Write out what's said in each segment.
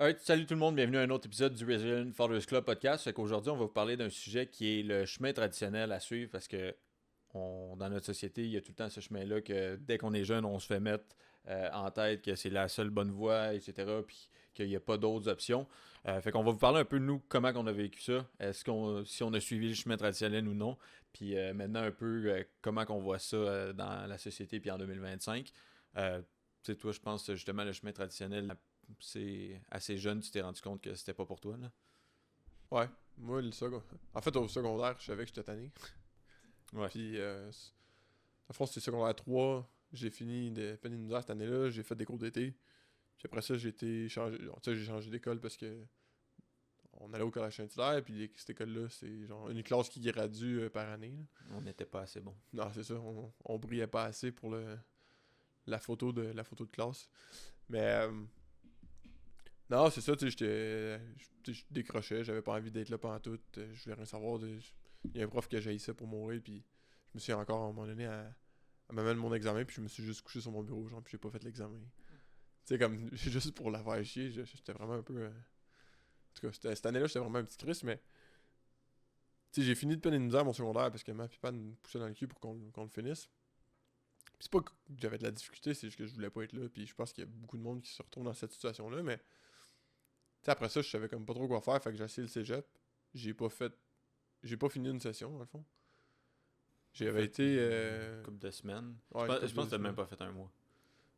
Alright, salut tout le monde, bienvenue à un autre épisode du Resilient Founders Club podcast. Fait qu'aujourd'hui, on va vous parler d'un sujet qui est le chemin traditionnel à suivre parce que dans notre société, il y a tout le temps ce chemin-là que dès qu'on est jeune, on se fait mettre en tête que c'est la seule bonne voie, etc. Puis qu'il n'y a pas d'autres options. Fait qu'on va vous parler un peu de nous, comment on a vécu ça, si on a suivi le chemin traditionnel ou non. Puis maintenant un peu comment qu'on voit ça dans la société puis en 2025. Tu sais, toi, je pense justement le chemin traditionnel, c'est assez jeune, tu t'es rendu compte que c'était pas pour toi, là? Ouais, moi, en fait, au secondaire, je savais que j'étais tanné. Ouais. Puis, en France, c'était secondaire 3. J'ai fini de peine universitaire cette année-là. J'ai fait des cours d'été. Puis après ça, j'ai changé d'école parce que on allait au collège Saint-Hilaire. Puis cette école-là, c'est genre une classe qui gradue par année, là. On n'était pas assez bon. Non, c'est ça. On brillait pas assez pour la photo de classe. Mais, non, c'est ça, tu sais, je décrochais. J'avais pas envie d'être là pendant tout. Je voulais rien savoir. Il y a un prof qui a jailli ça pour mourir. Puis je me suis encore, à un moment donné, à me mettre mon examen, puis je me suis juste couché sur mon bureau, genre, puis j'ai pas fait l'examen. Tu sais, comme, juste pour la faire chier, j'étais vraiment un peu. En tout cas, cette année-là, j'étais vraiment un petit Christ, mais. Tu sais, j'ai fini de peine et de misère mon secondaire parce que ma pipa me poussait dans le cul pour qu'on le finisse. Puis c'est pas que j'avais de la difficulté, c'est juste que je voulais pas être là, puis je pense qu'il y a beaucoup de monde qui se retrouve dans cette situation-là, mais. Tu sais, après ça, je savais comme pas trop quoi faire, fait que j'ai essayé le cégep. J'ai pas fait. J'ai pas fini une session, dans le fond. J'avais été. Une couple de semaines. Ouais, Je couple pense de que t'as même semaines. pas fait un mois.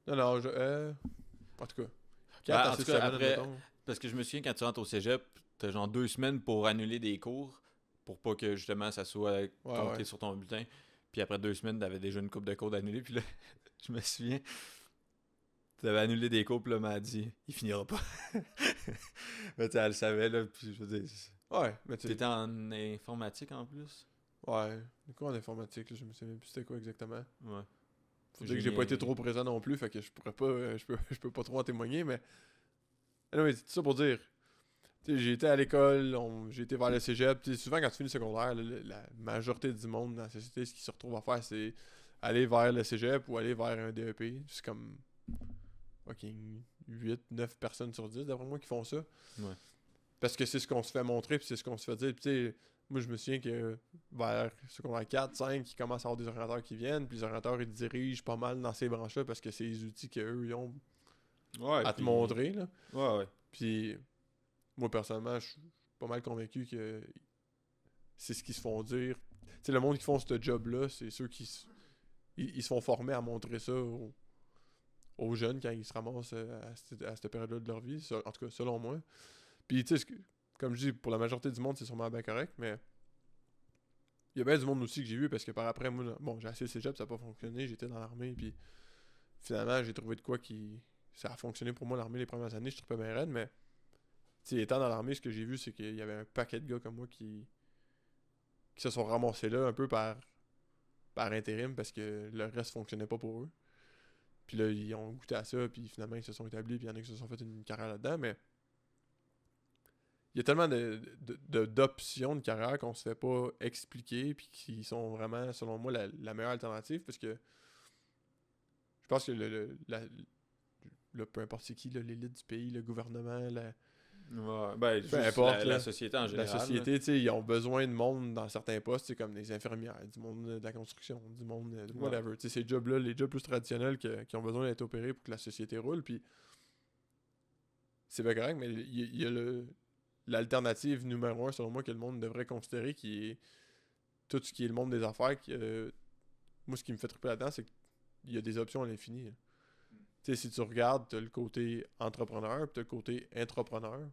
Non, non, en tout cas. 4 Ben, à en tout 6 cas, semaines, après, admettons. parce que je me souviens quand tu rentres au cégep, t'as genre 2 semaines pour annuler des cours pour pas que justement ça soit Ouais, compté ouais. sur ton bulletin. Puis après 2 semaines, t'avais déjà une coupe de cours d'annulé. Puis là, je me souviens, t'avais annulé des cours, puis là, elle m'a dit, il finira pas. Mais tu sais, elle le savait, là. Puis je veux dire, Ouais, mais tu sais. t'étais en informatique en plus? Ouais. Du coup, en informatique, là, je me souviens plus c'était quoi exactement. Ouais. Faut dire que j'ai pas été Génie. trop présent non plus, fait que je pourrais pas. Je peux pas trop en témoigner, mais. Non, mais c'est tout ça pour dire. Tu sais, j'ai été à l'école, j'ai été vers le cégep. Tu sais, souvent, quand tu finis le secondaire, la majorité du monde dans la société, ce qu'ils se retrouvent à faire, c'est aller vers le cégep ou aller vers un DEP. C'est comme. Fucking 8, 9 personnes sur 10, d'après moi, qui font ça. Ouais. Parce que c'est ce qu'on se fait montrer, puis c'est ce qu'on se fait dire. Puis tu sais, moi je me souviens que vers secondaire 4, 5, ils commencent à avoir des orientateurs qui viennent, puis les orientateurs ils dirigent pas mal dans ces branches-là parce que c'est les outils qu'eux ils ont Ouais, à te puis. montrer, là. Ouais, ouais. Puis moi personnellement, je suis pas mal convaincu que c'est ce qu'ils se font dire. Tu sais, le monde qui font ce job-là, c'est ceux ils se font former à montrer ça aux jeunes quand ils se ramassent à cette période-là de leur vie, en tout cas selon moi. Puis tu sais, comme je dis, pour la majorité du monde, c'est sûrement bien correct, mais il y a bien du monde aussi que j'ai vu parce que par après, moi, bon, j'ai essayé le cégep, ça n'a pas fonctionné, j'étais dans l'armée, puis finalement, j'ai trouvé de quoi qui. Ça a fonctionné pour moi, l'armée, les premières années, je trouvais bien raide, mais, tu sais, étant dans l'armée, ce que j'ai vu, c'est qu'il y avait un paquet de gars comme moi qui se sont ramassés là un peu par intérim parce que le reste fonctionnait pas pour eux. Puis là, ils ont goûté à ça, puis finalement, ils se sont établis, puis il y en a qui se sont fait une carrière là-dedans, mais il y a tellement d'options de carrière qu'on se fait pas expliquer, puis qui sont vraiment, selon moi, la meilleure alternative, parce que je pense que peu importe c'est qui, là, l'élite du pays, le gouvernement, Ouais, ben, peu juste importe, la là, société en la général, là. société, tu sais, ils ont besoin de monde dans certains postes, c'est comme des infirmières, du monde de la construction, du monde de Ouais. whatever. Tu sais, ces jobs-là, les jobs plus traditionnels qui ont besoin d'être opérés pour que la société roule, puis c'est bien correct, mais il y a l'alternative numéro un, selon moi, que le monde devrait considérer, qui est tout ce qui est le monde des affaires. Moi, ce qui me fait triper là-dedans, c'est qu'il y a des options à l'infini, là. Tu sais, si tu regardes, t'as le côté entrepreneur, puis t'as le côté intrapreneur.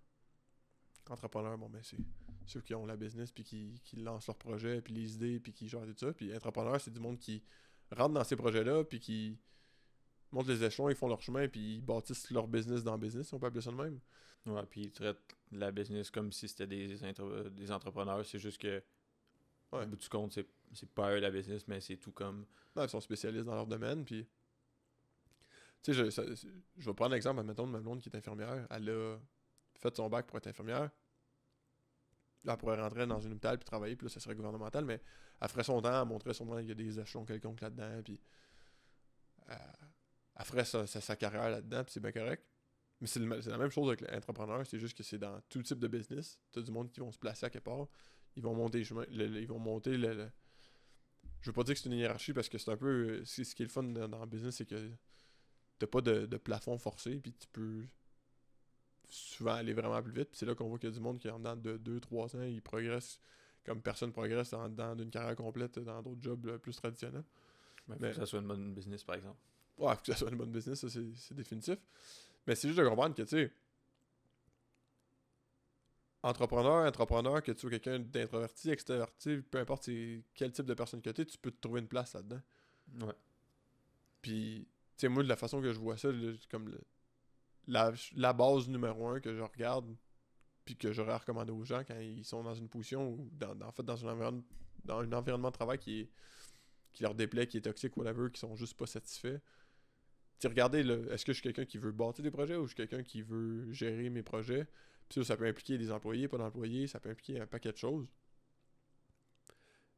Entrepreneur, bon, ben, c'est ceux qui ont la business, puis qui lancent leurs projets, puis les idées, puis qui gèrent tout ça. Puis intrapreneur, c'est du monde qui rentre dans ces projets-là, puis qui montent les échelons, ils font leur chemin, puis ils bâtissent leur business dans le business, si on peut appeler ça de même. Ouais, puis ils traitent la business comme si c'était des entrepreneurs. C'est juste que, au Ouais. bout du compte, c'est pas eux la business, mais c'est tout comme. Non, ils sont spécialistes dans leur domaine, puis. Tu sais, je vais prendre l'exemple, admettons, de ma blonde qui est infirmière. Elle a fait son bac pour être infirmière. Là, elle pourrait rentrer dans une hôpital puis travailler, puis là, ça serait gouvernemental, mais elle ferait son temps, elle montrait sûrement qu'il y a des échelons quelconques là-dedans, puis elle ferait sa carrière là-dedans, puis c'est bien correct. Mais c'est la même chose avec l'entrepreneur, c'est juste que c'est dans tout type de business. T'as du monde qui vont se placer à quelque part, ils vont monter ils vont monter je veux pas dire que c'est une hiérarchie parce que c'est un peu. Ce qui est le fun dans le business, c'est que t'as pas de plafond forcé, puis tu peux souvent aller vraiment plus vite. Puis c'est là qu'on voit qu'il y a du monde qui, en dedans de 2-3 ans, ils progressent comme personne progresse en dedans d'une carrière complète dans d'autres jobs plus traditionnels. Mais faut que ça soit une bonne business, par exemple. Ouais, faut que ça soit une bonne business, ça c'est définitif. Mais c'est juste de comprendre que, tu sais, entrepreneur, que tu sois quelqu'un d'introverti, extraverti, peu importe quel type de personne que tu peux te trouver une place là-dedans. Ouais. Puis, tu sais, moi, de la façon que je vois ça, comme la base numéro 1 que je regarde, puis que j'aurais recommandé aux gens quand ils sont dans une position ou en fait dans un environnement de travail qui leur déplaît, qui est toxique, whatever, qui sont juste pas satisfaits. Tu regardez, est-ce que je suis quelqu'un qui veut bâtir des projets ou je suis quelqu'un qui veut gérer mes projets? Puis ça peut impliquer des employés, pas d'employés, ça peut impliquer un paquet de choses.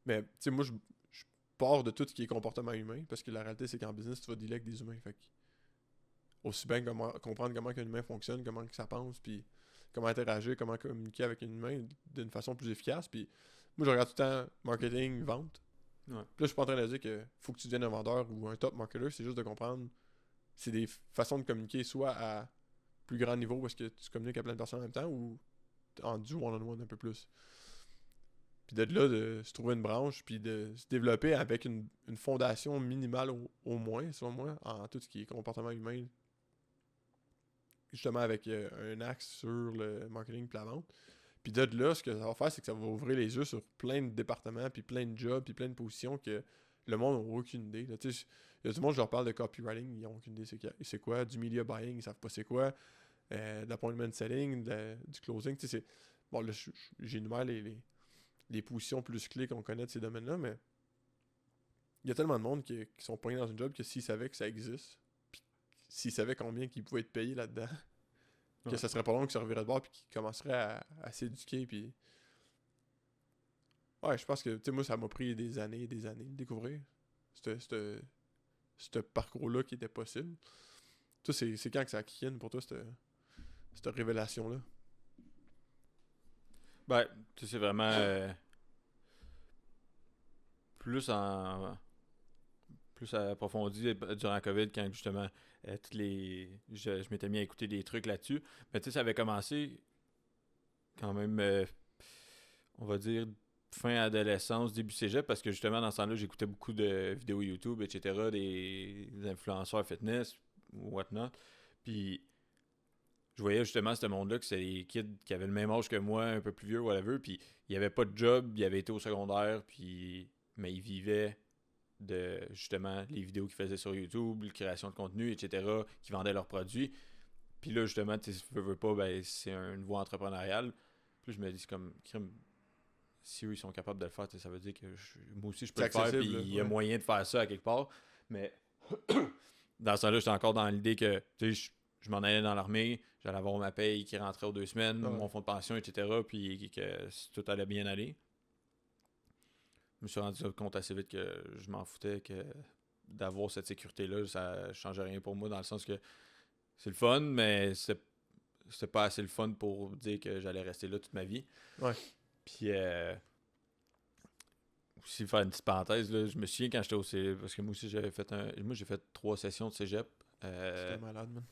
Mais, tu sais, moi, je pars de tout ce qui est comportement humain, parce que la réalité, c'est qu'en business, tu vas dealer avec des humains. Fait que, aussi bien comprendre comment un humain fonctionne, comment que ça pense, puis comment interagir, comment communiquer avec un humain d'une faççon plus efficace. Puis moi, je regarde tout le temps marketing, vente. Ouais. Puis là, je suis pas en train de dire que faut que tu deviennes un vendeur ou un top marketer, c'est juste de comprendre. C'est des façons de communiquer soit à plus grand niveau parce que tu communiques à plein de personnes en même temps ou en du one-on-one un peu plus. Puis de là, de se trouver une branche, puis de se développer avec une fondation minimale au moins, selon moi, en tout ce qui est comportement humain. Justement avec un axe sur le marketing et la vente. Puis de là, ce que ça va faire, c'est que ça va ouvrir les yeux sur plein de départements, puis plein de jobs, puis plein de positions que le monde n'a aucune idée. Là, il y a du monde, je leur parle de copywriting, ils n'ont aucune idée c'est quoi, du media buying, ils ne savent pas c'est quoi, de l'appointment selling, du closing. Bon, là, j'énumère les positions plus clés qu'on connaît de ces domaines-là, mais il y a tellement de monde qui sont pognés dans un job que s'ils savaient que ça existe, puis s'ils savaient combien qu'ils pouvaient être payés là-dedans, que ça serait pas long qu'ils se reviraient de bord puis qu'ils commenceraient à s'éduquer. Puis ouais, je pense que, tu sais, moi, ça m'a pris des années et des années de découvrir ce parcours-là qui était possible. Toi, c'est quand que ça a kick in pour toi, cette révélation-là? Ben, tu sais, c'est vraiment plus approfondi durant la COVID quand justement je m'étais mis à écouter des trucs là-dessus. Mais tu sais, ça avait commencé quand même, on va dire, fin adolescence, début cégep, parce que justement dans ce temps-là, j'écoutais beaucoup de vidéos YouTube, etc., des influenceurs fitness ou whatnot. Puis je voyais justement ce monde-là que c'est des kids qui avaient le même âge que moi, un peu plus vieux, whatever, puis il n'y avait pas de job, ils avaient été au secondaire, mais ils vivaient de justement les vidéos qu'ils faisaient sur YouTube, la création de contenu, etc., qui vendaient leurs produits. Puis là, justement, tu sais, veux pas, ben, c'est une voie entrepreneuriale. Puis je me dis, c'est comme, si eux, ils sont capables de le faire, ça veut dire que moi aussi, je peux le faire, puis il y a moyen de faire ça à quelque part. Mais dans ce temps-là, j'étais encore dans l'idée que, tu sais, je m'en allais dans l'armée, j'allais avoir ma paye qui rentrait aux 2 semaines, mon fonds de pension, etc., puis que tout allait bien aller. Je me suis rendu compte assez vite que je m'en foutais, que d'avoir cette sécurité-là, ça ne changeait rien pour moi, dans le sens que c'est le fun, mais c'était pas assez le fun pour dire que j'allais rester là toute ma vie. Ouais. Puis, aussi faire une petite parenthèse, là, je me souviens quand j'étais au cégep, parce que moi aussi j'ai fait 3 sessions de cégep. C'était malade, man.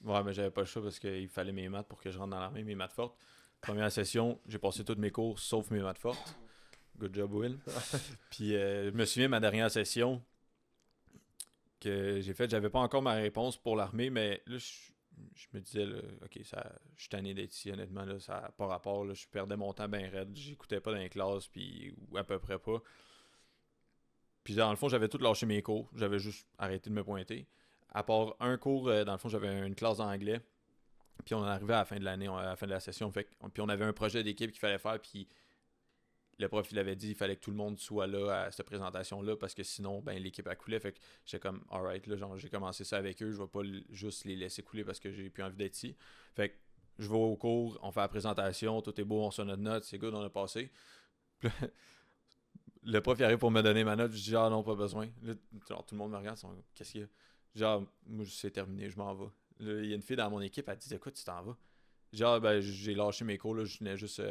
Ouais, mais j'avais pas le choix parce qu'il fallait mes maths pour que je rentre dans l'armée, mes maths fortes. Première session, j'ai passé toutes mes cours sauf mes maths fortes. Good job, Will. Puis je me souviens, ma dernière session que j'ai faite, j'avais pas encore ma réponse pour l'armée, mais là, je me disais, là, ok, je suis tanné d'être ici, honnêtement, là, ça n'a pas rapport, là, je perdais mon temps bien raide, j'écoutais pas dans les classes, ou à peu près pas. Puis dans le fond, j'avais tout lâché mes cours, j'avais juste arrêté de me pointer. À part un cours, dans le fond, j'avais une classe d'anglais, puis on en arrivait à la fin de l'année, à la fin de la session, puis on avait un projet d'équipe qu'il fallait faire, puis le prof, il avait dit qu'il fallait que tout le monde soit là à cette présentation-là parce que sinon, ben l'équipe a coulé. Fait que j'étais comme, alright, là, genre, j'ai commencé ça avec eux, je vais pas juste les laisser couler parce que j'ai plus envie d'être ici. Fait que je vais au cours, on fait la présentation, tout est beau, on reçoit notre note, c'est good, on a passé. Puis là, le prof, il arrive pour me donner ma note, je dis, ah non, pas besoin. Là, genre, tout le monde me regarde, qu'est-ce qu'il y a? Genre, moi, c'est terminé, je m'en vais. Là, il y a une fille dans mon équipe, elle dit de quoi tu t'en vas? Genre, ben, j'ai lâché mes cours, là, je venais juste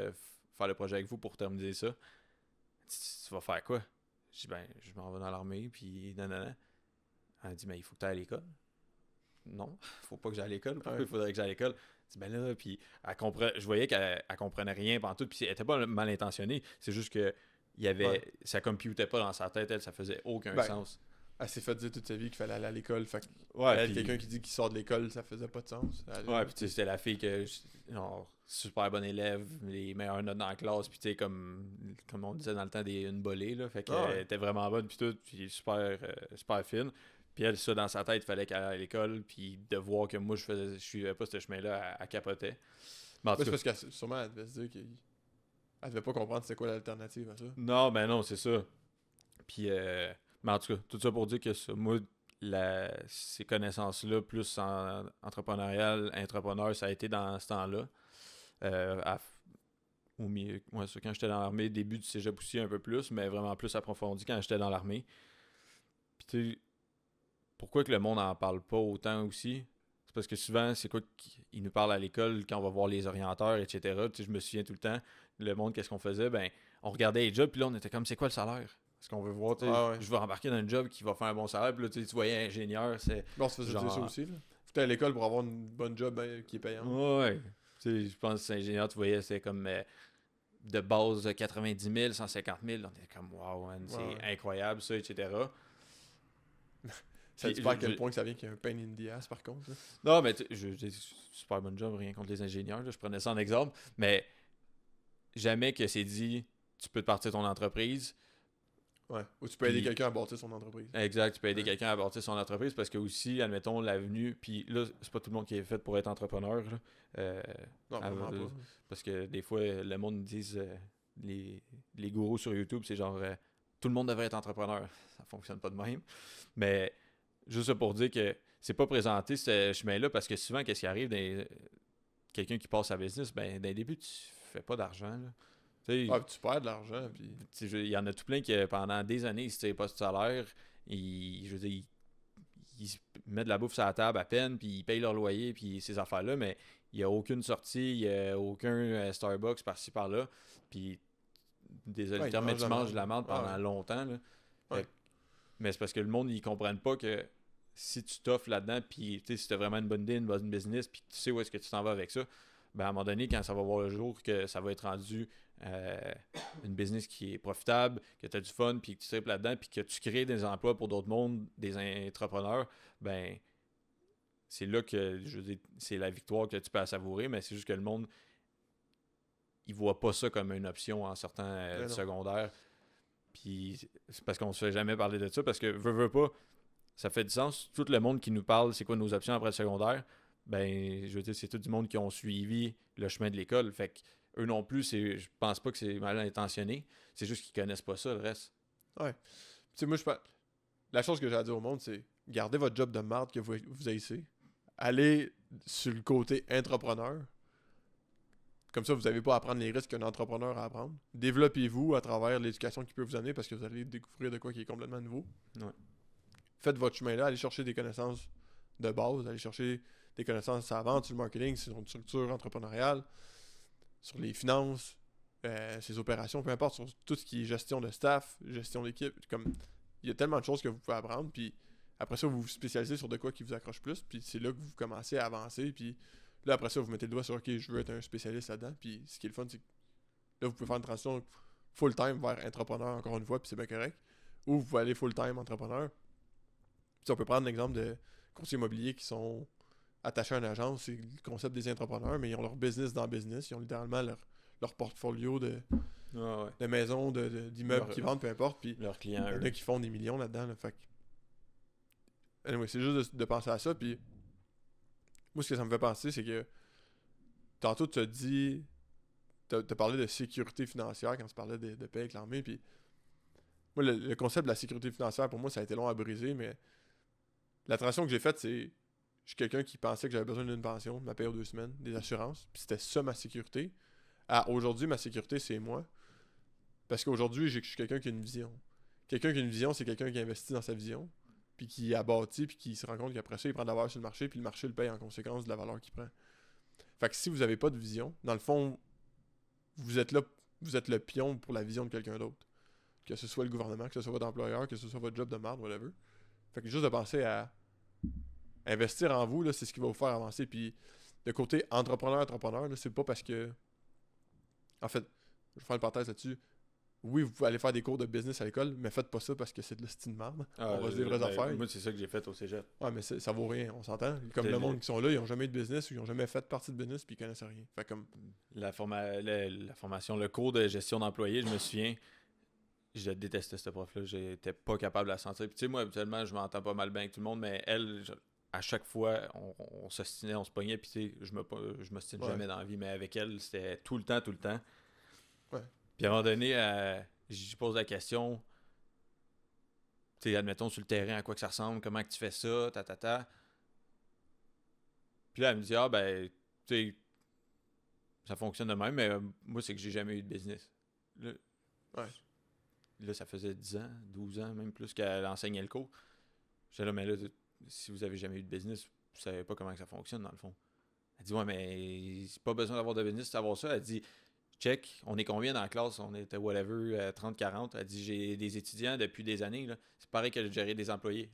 faire le projet avec vous pour terminer ça. Elle dit, tu vas faire quoi? Je dis, ben, je m'en vais dans l'armée, puis nanana. Elle dit, mais il faut que tu ailles à l'école. Non, faut pas que j'aille à l'école. Pourquoi il faudrait que j'aille à l'école? Je dis, ben là, puis je voyais qu'elle comprenait rien pendant tout, puis elle était pas mal intentionnée. C'est juste que ça computait pas dans sa tête, elle, ça faisait aucun sens. Elle s'est fait dire toute sa vie qu'il fallait aller à l'école. Fait que Ouais, quelqu'un qui dit qu'il sort de l'école, ça faisait pas de sens. Ouais, puis tu sais, c'était la fille que, genre, super bonne élève, les meilleures notes dans la classe, puis tu sais, comme on disait dans le temps, une bolée, là. Fait qu'elle était vraiment bonne, puis tout, puis super fine. Puis elle, ça, dans sa tête, il fallait qu'elle aille à l'école, puis de voir que moi, je suivais pas ce chemin-là, elle capotait. Mais en tout c'est cas, parce que sûrement, elle devait se dire qu'elle devait pas comprendre c'était quoi l'alternative à ça. non, ben non, c'est ça. Puis, mais en tout cas, tout ça pour dire que ça, moi, ces connaissances-là, plus en entrepreneurial, entrepreneur, ça a été dans ce temps-là. Au milieu, ouais, ça, quand j'étais dans l'armée, début du cégep aussi un peu plus, mais vraiment plus approfondi quand j'étais dans l'armée. Puis tu sais, pourquoi que le monde en parle pas autant aussi? C'est parce que souvent, c'est quoi qu'ils nous parlent à l'école quand on va voir les orienteurs, etc. Tu sais, je me souviens tout le temps, le monde, qu'est-ce qu'on faisait? Ben, on regardait les jobs, puis là, on était comme, c'est quoi le salaire? Parce qu'on veut voir, tu sais, je veux embarquer dans un job qui va faire un bon salaire, puis là, tu voyais ingénieur, c'est... Bon, on se faisait dire ça aussi, là. Faut aller à l'école pour avoir une bonne job qui est payante. Ouais. Tu sais, je pense que c'est ingénieur, tu voyais, c'est comme de base 90 000, 150 000. On était comme, wow, man, c'est incroyable, ça, etc. Ça dit pas à quel point que ça vient qu'il y a un pain in the ass, par contre. Là. Non, mais j'ai super bon job, rien contre les ingénieurs, là, je prenais ça en exemple, mais jamais que c'est dit, tu peux te partir ton entreprise. Ouais, ou tu peux aider quelqu'un à bâtir son entreprise. Exact, tu peux aider quelqu'un à bâtir son entreprise parce que aussi, admettons, l'avenue, puis là, c'est pas tout le monde qui est fait pour être entrepreneur. Là. Non, vraiment pas. Parce que des fois, le monde nous dit, les gourous sur YouTube, c'est genre, tout le monde devrait être entrepreneur. Ça fonctionne pas de même. Mais juste ça pour dire que c'est pas présenté ce chemin-là parce que souvent, qu'est-ce qui arrive, quelqu'un qui passe à business, ben, d'un début, tu fais pas d'argent, là. Tu perds de l'argent. Il y en a tout plein qui, pendant des années, ils ne pas de salaire. Je veux dire, ils mettent de la bouffe sur la table à peine, puis ils payent leur loyer, puis ces affaires-là, mais il n'y a aucune sortie, il n'y a aucun Starbucks par-ci par-là. Puis, désolé, mais tu manges de la merde pendant longtemps. Là. Mais c'est parce que le monde, ils comprennent pas que si tu t'offres là-dedans, puis si tu as vraiment une bonne idée, une bonne business, puis tu sais où est-ce que tu t'en vas avec ça, ben à un moment donné, quand ça va voir le jour, que ça va être rendu une business qui est profitable, que tu as du fun, puis que tu tripes là-dedans, puis que tu crées des emplois pour d'autres mondes, des entrepreneurs, ben c'est là que, je veux dire, c'est la victoire que tu peux savourer, mais c'est juste que le monde, il voit pas ça comme une option en sortant du secondaire. Puis c'est parce qu'on se fait jamais parler de ça, parce que veux pas, ça fait du sens. Tout le monde qui nous parle, c'est quoi nos options après le secondaire, ben je veux dire, c'est tout du monde qui ont suivi le chemin de l'école. Fait que eux non plus, je pense pas que c'est mal intentionné. C'est juste qu'ils connaissent pas ça, le reste. Ouais. Tu sais, moi, la chose que j'ai à dire au monde, c'est gardez votre job de merde que vous haïssez. Allez sur le côté entrepreneur. Comme ça, vous n'avez pas à prendre les risques qu'un entrepreneur a à prendre. Développez-vous à travers l'éducation qu'il peut vous amener parce que vous allez découvrir de quoi qui est complètement nouveau. Ouais. Faites votre chemin là, allez chercher des connaissances de base, allez chercher des connaissances sur la vente, sur le marketing, sur une structure entrepreneuriale, sur les finances, ses opérations, peu importe, sur tout ce qui est gestion de staff, gestion d'équipe. Comme il y a tellement de choses que vous pouvez apprendre, puis après ça, vous vous spécialisez sur de quoi qui vous accroche plus, puis c'est là que vous commencez à avancer, puis là, après ça, vous mettez le doigt sur « Ok, je veux être un spécialiste là-dedans », puis ce qui est le fun, c'est que là, vous pouvez faire une transition full-time vers entrepreneur, encore une fois, puis c'est bien correct, ou vous pouvez aller full-time entrepreneur. Puis on peut prendre l'exemple de courtiers immobiliers qui sont attachés à une agence, c'est le concept des entrepreneurs, mais ils ont leur business dans le business, ils ont littéralement leur portfolio de maisons, d'immeubles qui vendent, peu importe, puis leurs clients, il y en a qui font des millions là-dedans, là, fait que... Anyway, c'est juste de penser à ça, puis moi, ce que ça me fait penser, c'est que tantôt, tu as dit, t'as parlé de sécurité financière quand tu parlais de paix avec l'armée, puis moi, le concept de la sécurité financière, pour moi, ça a été long à briser, mais la transition que j'ai faite, c'est je suis quelqu'un qui pensait que j'avais besoin d'une pension, de ma paye aux 2 semaines, des assurances, puis c'était ça ma sécurité. Aujourd'hui, ma sécurité, c'est moi. Parce qu'aujourd'hui, je suis quelqu'un qui a une vision. Quelqu'un qui a une vision, c'est quelqu'un qui investit dans sa vision. puis qui a bâti, puis qui se rend compte qu'après ça, il prend de la valeur sur le marché, puis le marché le paye en conséquence de la valeur qu'il prend. Fait que si vous avez pas de vision, dans le fond, vous êtes le pion pour la vision de quelqu'un d'autre. Que ce soit le gouvernement, que ce soit votre employeur, que ce soit votre job de merde, whatever. Fait que juste de penser à investir en vous, là, c'est ce qui va vous faire avancer. Puis le côté entrepreneur, là, c'est pas parce que... En fait, je vais faire une parenthèse là-dessus. Oui, vous pouvez aller faire des cours de business à l'école, mais faites pas ça parce que c'est de la style de merde. On va se dire vraies affaires. Moi, c'est ça que j'ai fait au cégep. Ouais, mais ça vaut rien, on s'entend. Comme le monde qui sont là, ils ont jamais eu de business ou ils ont jamais fait partie de business puis ils connaissent rien. Fait comme... La formation, le cours de gestion d'employés, je me souviens, je détestais ce prof-là. J'étais pas capable de la sentir. Puis tu sais, moi, habituellement, je m'entends pas mal bien avec tout le monde, mais elle, à chaque fois, on s'ostinait, on se pognait, puis tu sais, je m'ostine jamais dans la vie, mais avec elle, c'était tout le temps. Ouais. Puis à un moment donné, j'y pose la question, tu sais, admettons sur le terrain, à quoi que ça ressemble, comment que tu fais ça, Puis là, elle me dit, ben, tu sais, ça fonctionne de même, mais moi, c'est que j'ai jamais eu de business. Là, ça faisait 10 ans, 12 ans, même plus qu'elle enseignait le cours. J'étais là, mais là, si vous avez jamais eu de business, vous savez pas comment que ça fonctionne, dans le fond. Elle dit, ouais, mais c'est pas besoin d'avoir de business, savoir ça. Elle dit, check, on est combien dans la classe? On était whatever, 30-40. Elle dit, j'ai des étudiants depuis des années, là. C'est pareil que de gérer des employés.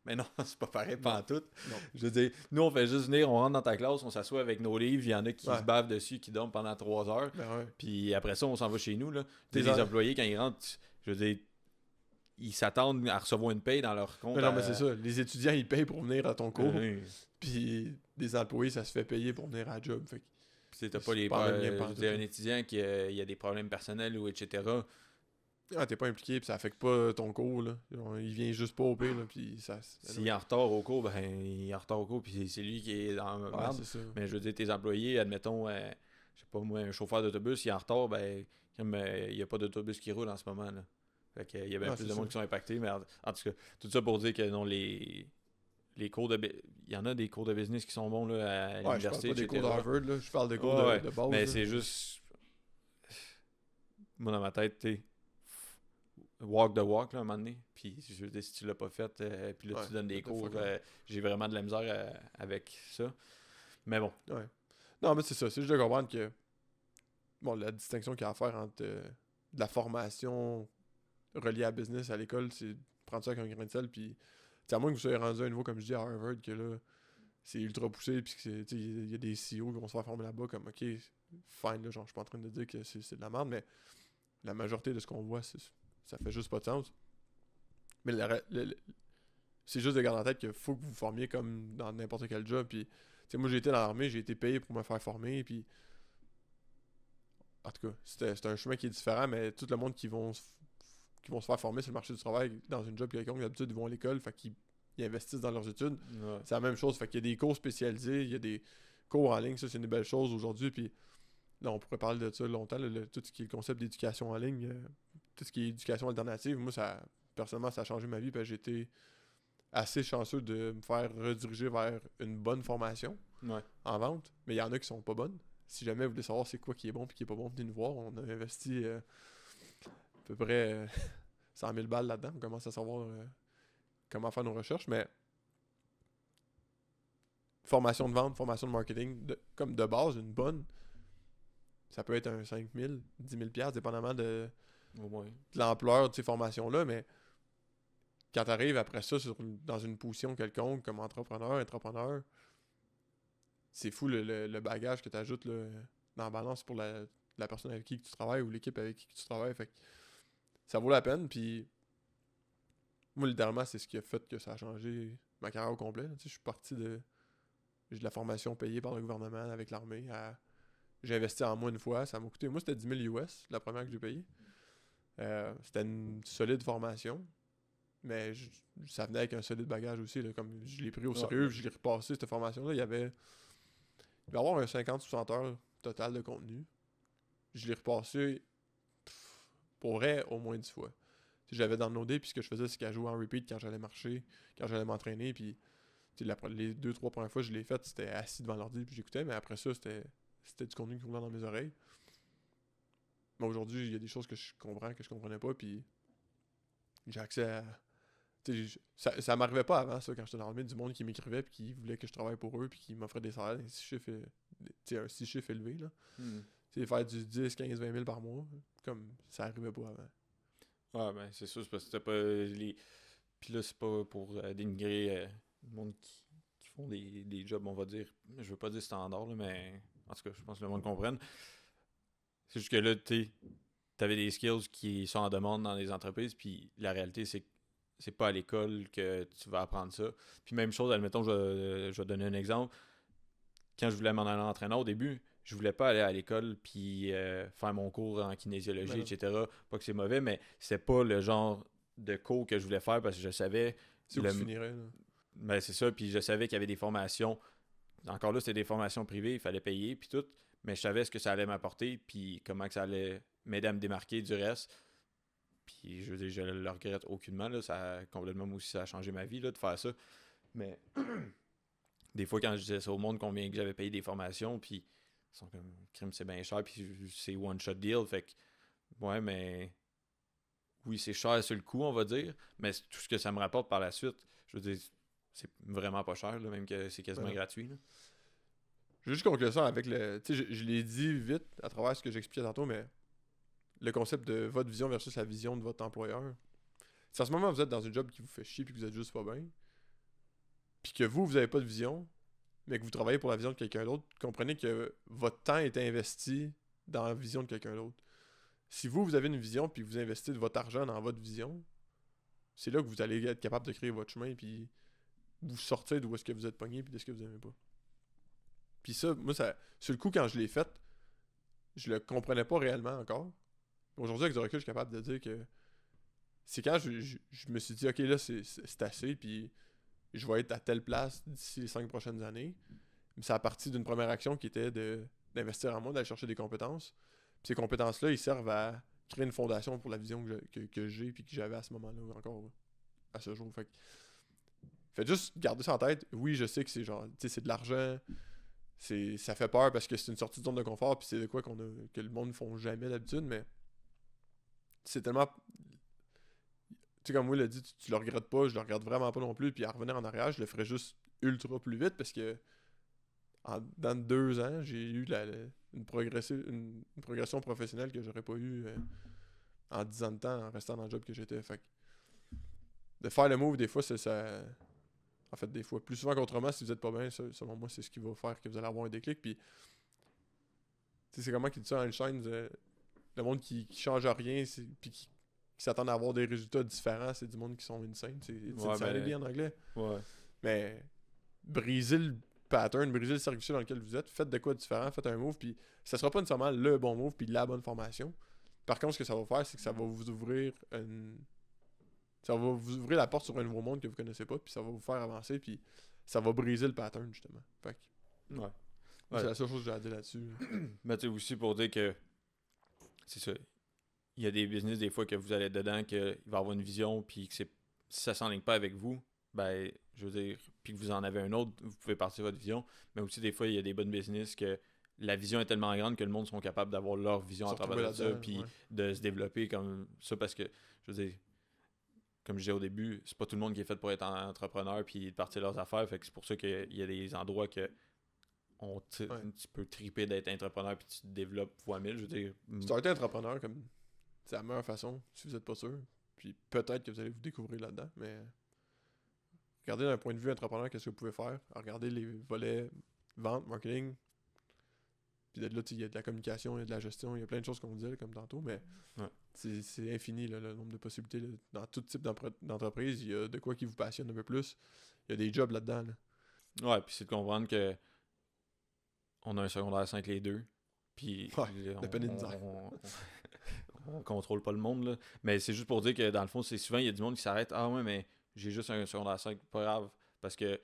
Mais non, c'est pas pareil, pas en tout. Non. Je veux dire, nous, on fait juste venir, on rentre dans ta classe, on s'assoit avec nos livres, il y en a qui se bavent dessus, qui dorment pendant 3 heures. Puis après ça, on s'en va chez nous, là. Les employés, quand ils rentrent, je veux dire, ils s'attendent à recevoir une paye dans leur compte. Non, mais c'est ça. Les étudiants, ils payent pour venir à ton cours. Puis des employés, ça se fait payer pour venir à la job. Fait que puis t'as pas les un étudiant qui il y a des problèmes personnels ou etc. Ah, t'es pas impliqué, puis ça affecte pas ton cours, là. Il vient juste pas au pire, là, puis ça... S'il est en retard au cours, ben, il est en retard au cours, puis c'est lui qui est dans le merde. Mais je veux dire, tes employés, admettons, je sais pas moi, un chauffeur d'autobus, il est en retard, ben, il n'y a pas d'autobus qui roule en ce moment, là. Fait qu'il y a bien plus de monde qui sont impactés, mais en tout cas, tout ça pour dire que non, les cours de... Il y en a des cours de business qui sont bons, là, à l'université, je parle pas des cours d'Harvard, là, je parle des cours de base. Mais c'est juste... Moi, dans ma tête, tu walk the walk, là, à un moment donné. Puis, je veux dire, si tu l'as pas fait, puis là, tu donnes des cours, j'ai vraiment de la misère avec ça. Mais bon. Ouais. Non, mais c'est ça. C'est juste de comprendre que, bon, la distinction qu'il y a à faire entre de la formation reliée à business à l'école, c'est prendre ça avec un grain de sel, puis, à moins que vous soyez rendu à un niveau, comme je dis, à Harvard, que là, c'est ultra poussé, puis que il y a des CEO qui vont se faire former là-bas, comme, ok, fine, là, genre, je suis pas en train de dire que c'est de la merde, mais la majorité de ce qu'on voit, ça fait juste pas de sens. Mais c'est juste de garder en tête qu'il faut que vous vous formiez comme dans n'importe quel job. Puis, moi, j'ai été dans l'armée, j'ai été payé pour me faire former. Puis, en tout cas, c'est un chemin qui est différent, mais tout le monde qui vont se faire former sur le marché du travail dans une job quelconque, d'habitude, ils vont à l'école, fait qu'ils investissent dans leurs études. Ouais. C'est la même chose. Fait qu'il y a des cours spécialisés, il y a des cours en ligne, ça, c'est une belle chose aujourd'hui. Puis, là, on pourrait parler de ça longtemps, tout ce qui est le concept d'éducation en ligne, tout ce qui est éducation alternative. Moi, personnellement, ça a changé ma vie, parce que j'ai été assez chanceux de me faire rediriger vers une bonne formation en vente. Mais il y en a qui sont pas bonnes. Si jamais vous voulez savoir c'est quoi qui est bon et qui est pas bon, venez nous voir. On a investi à peu près 100 000 balles là-dedans. On commence à savoir comment faire nos recherches. Mais formation de vente, formation de marketing, comme de base, une bonne, ça peut être un 5 000, 10 000 $, dépendamment de l'ampleur de ces formations-là. Mais quand tu arrives après ça dans une position quelconque comme entrepreneur, c'est fou le bagage que tu ajoutes dans la balance pour la personne avec qui tu travailles ou l'équipe avec qui tu travailles. Fait que ça vaut la peine. Puis moi, littéralement, c'est ce qui a fait que ça a changé ma carrière au complet. Je suis parti j'ai de la formation payée par le gouvernement avec l'armée. J'ai investi en moi une fois. Ça m'a coûté... Moi, c'était 10 000 US, la première que j'ai payée. C'était une solide formation. Mais ça venait avec un solide bagage aussi. Là, comme je l'ai pris au sérieux, je l'ai repassé, cette formation-là. Il devait y avoir un 50-60 heures total de contenu. Je l'ai repassé pour vrai au moins 10 fois. J'avais downloadé, puis ce que je faisais, c'est qu'à jouer en repeat quand j'allais marcher, quand j'allais m'entraîner. Puis les 2-3 premières fois que je l'ai fait, c'était assis devant l'ordi, puis j'écoutais. Mais après ça, c'était du contenu qui roulait dans mes oreilles. Mais aujourd'hui, il y a des choses que je comprends, que je comprenais pas. Puis j'ai accès à Ça m'arrivait pas avant, ça, quand j'étais dans l'armée, du monde qui m'écrivait puis qui voulait que je travaille pour eux puis qui m'offrait des salaires, un 6 chiffres élevé, là. Faire du 10, 15, 20 000 par mois, comme ça arrivait pas avant. Ouais, ben c'est sûr, c'est parce que c'était pas les. Puis là, c'est pas pour dénigrer le monde qui font des jobs, on va dire. Je veux pas dire standard, là, mais en tout cas, je pense que le monde comprenne. C'est juste que là, t'avais des skills qui sont en demande dans les entreprises, puis la réalité, c'est que c'est pas à l'école que tu vas apprendre ça. Puis même chose, admettons, je vais donner un exemple. Quand je voulais m'en aller en entraîneur au début, je voulais pas aller à l'école puis faire mon cours en kinésiologie, etc. Pas que c'est mauvais, mais c'était pas le genre de cours que je voulais faire parce que je savais... C'est où tu finirais, là. Ben c'est ça, puis je savais qu'il y avait des formations. Encore là, c'était des formations privées, il fallait payer, puis tout. Mais je savais ce que ça allait m'apporter, puis comment que ça allait m'aider à me démarquer du reste. Puis je veux dire, je le regrette aucunement, là. Ça a complètement aussi, ça a changé ma vie, là, de faire ça. Mais des fois, quand je disais ça au monde, combien que j'avais payé des formations, puis ils sont comme, crime, c'est bien cher, puis c'est one-shot deal, fait que, ouais, mais oui, c'est cher sur le coup, on va dire, mais tout ce que ça me rapporte par la suite, je veux dire, c'est vraiment pas cher, là, même que c'est quasiment gratuit, là. Je vais juste conclure ça avec le... Tu sais, je l'ai dit vite à travers ce que j'expliquais tantôt, mais le concept de votre vision versus la vision de votre employeur. Si à ce moment vous êtes dans un job qui vous fait chier puis que vous êtes juste pas bien, puis que vous avez pas de vision, mais que vous travaillez pour la vision de quelqu'un d'autre, comprenez que votre temps est investi dans la vision de quelqu'un d'autre. Si vous avez une vision puis que vous investissez de votre argent dans votre vision, c'est là que vous allez être capable de créer votre chemin puis vous sortir d'où est-ce que vous êtes pogné puis de ce que vous aimez pas. Puis ça, moi, sur le coup, quand je l'ai fait, je le comprenais pas réellement encore. Aujourd'hui, avec du recul, je suis capable de dire que c'est quand je me suis dit, ok, là, c'est assez, puis je vais être à telle place d'ici les 5 prochaines années. Mais c'est à partir d'une première action qui était d'investir en moi, d'aller chercher des compétences. Puis ces compétences-là, ils servent à créer une fondation pour la vision que j'ai puis que j'avais à ce moment-là encore, à ce jour. Faites juste garder ça en tête. Oui, je sais que c'est genre, tu sais, c'est de l'argent. Ça fait peur parce que c'est une sortie de zone de confort puis c'est de quoi que le monde ne font jamais d'habitude, mais c'est tellement... Tu sais, comme Will l'a dit, tu le regrettes pas, je le regrette vraiment pas non plus, puis à revenir en arrière, je le ferais juste ultra plus vite parce que dans 2 ans, j'ai eu une progression professionnelle que j'aurais pas eu en 10 ans de temps en restant dans le job que j'étais. Fait que de faire le move, des fois, c'est ça... En fait, des fois, plus souvent qu'autrement, si vous êtes pas bien, selon moi, c'est ce qui va faire que vous allez avoir un déclic. Puis, c'est comment qu'il dit ça dans Einstein, le monde qui change à rien, puis qui s'attend à avoir des résultats différents, c'est du monde qui sont insane. C'est insanity en anglais. Ouais. Mais briser le pattern, briser le circuit dans lequel vous êtes, faites de quoi de différent, faites un move, puis ça sera pas nécessairement le bon move, puis la bonne formation. Par contre, ce que ça va faire, c'est que ça va vous ouvrir ça va vous ouvrir la porte sur un nouveau monde que vous connaissez pas, puis ça va vous faire avancer, puis ça va briser le pattern, justement. Fait que, Ouais. c'est la seule chose que j'ai à dire là-dessus. Mais tu sais, aussi pour dire que c'est ça. Il y a des business des fois que vous allez être dedans, qu'il va avoir une vision, puis que si ça s'enligne pas avec vous, ben, je veux dire, puis que vous en avez un autre, vous pouvez partir votre vision. Mais aussi, des fois, il y a des bonnes business que la vision est tellement grande que le monde sont capables d'avoir leur vision à travers de ça, puis de se développer comme ça, parce que, je veux dire, comme je disais au début, c'est pas tout le monde qui est fait pour être entrepreneur puis de partir leurs affaires. Fait que c'est pour ça qu'il y a des endroits que tu peux triper d'être entrepreneur puis tu te développes fois 1000. Je veux dire. Starter entrepreneur, comme c'est la meilleure façon, si vous êtes pas sûr. Puis peut-être que vous allez vous découvrir là-dedans, mais regardez d'un point de vue entrepreneur, qu'est-ce que vous pouvez faire. Regardez les volets vente, marketing. Puis de là, il y a de la communication, il y a de la gestion, il y a plein de choses qu'on disait comme tantôt, mais c'est infini là, le nombre de possibilités. Là. Dans tout type d'entreprise, il y a de quoi qui vous passionne un peu plus. Il y a des jobs là-dedans. Là. Ouais, puis c'est de comprendre que on a un secondaire 5 les deux. Puis on contrôle pas le monde. Là. Mais c'est juste pour dire que dans le fond, c'est souvent, il y a du monde qui s'arrête. Ah ouais, mais j'ai juste un secondaire 5, pas grave. Parce que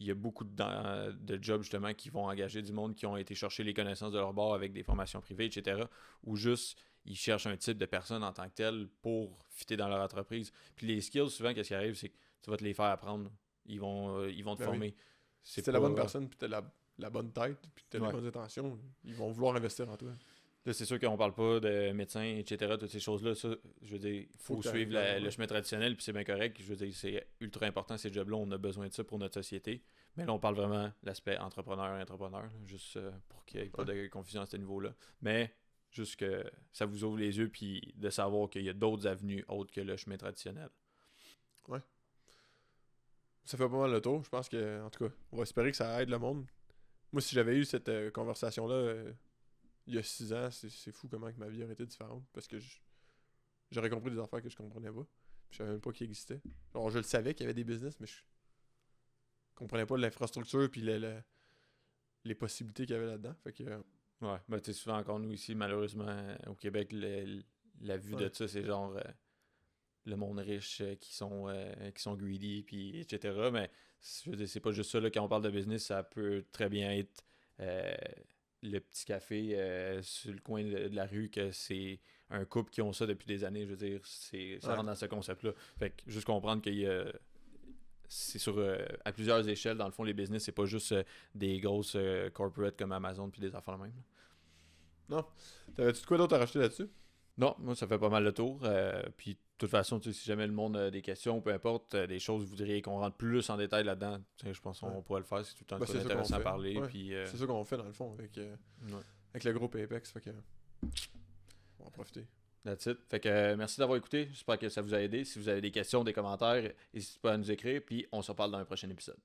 il y a beaucoup de jobs justement qui vont engager du monde qui ont été chercher les connaissances de leur bord avec des formations privées, etc. Ou juste, ils cherchent un type de personne en tant que tel pour fitter dans leur entreprise. Puis les skills, souvent, qu'est-ce qui arrive, c'est que tu vas te les faire apprendre. Ils vont te former. Oui. Si t'es la bonne personne, puis t'as la bonne tête, puis t'as les bonnes intentions, ils vont vouloir investir en toi. Là, c'est sûr qu'on parle pas de médecins, etc. Toutes ces choses-là, ça, je veux dire, il faut que suivre t'arrives le là, chemin traditionnel, puis c'est bien correct. Je veux dire, c'est ultra important, ces jobs-là, on a besoin de ça pour notre société. Mais là, on parle vraiment de l'aspect entrepreneur, là, juste pour qu'il n'y ait pas de confusion à ce niveau-là. Mais juste que ça vous ouvre les yeux, puis de savoir qu'il y a d'autres avenues autres que le chemin traditionnel. Ouais. Ça fait pas mal le tour. Je pense que, en tout cas, on va espérer que ça aide le monde. Moi, si j'avais eu cette conversation-là il y a 6 ans, c'est fou comment que ma vie aurait été différente. Parce que j'aurais compris des affaires que je comprenais pas. Puis je savais même pas qu'ils existaient. Genre, je le savais qu'il y avait des business, mais je comprenais pas l'infrastructure puis les possibilités qu'il y avait là-dedans. Fait que, Ouais, ben tu sais, souvent encore nous ici, malheureusement, au Québec, la vue de ouais. ça, c'est genre le monde riche qui sont greedy, puis etc. Mais je veux dire, c'est pas juste ça, là, quand on parle de business, ça peut très bien être euh, le petit café sur le coin de la rue, que c'est un couple qui ont ça depuis des années. Je veux dire, ça Ouais. rentre dans ce concept-là. Fait que juste comprendre qu'il y a c'est sur à plusieurs échelles, dans le fond, les business, c'est pas juste des grosses corporates comme Amazon puis des affaires de même. Non. T'avais-tu de quoi d'autre à rajouter là-dessus? Non, moi, ça fait pas mal le tour. Puis, de toute façon, tu sais, si jamais le monde a des questions, peu importe, des choses, vous voudriez qu'on rentre plus en détail là-dedans, tu sais, je pense qu'on Ouais. pourrait le faire. C'est tout le temps Ben, c'est ça qu'on intéressant à fait. parler. Ouais. Puis, C'est ça qu'on fait dans le fond ouais, avec le groupe Apex. Fait que, on va en profiter. that's it. Fait que merci d'avoir écouté. J'espère que ça vous a aidé. Si vous avez des questions, des commentaires, n'hésitez pas à nous écrire. Puis, on se reparle dans un prochain épisode.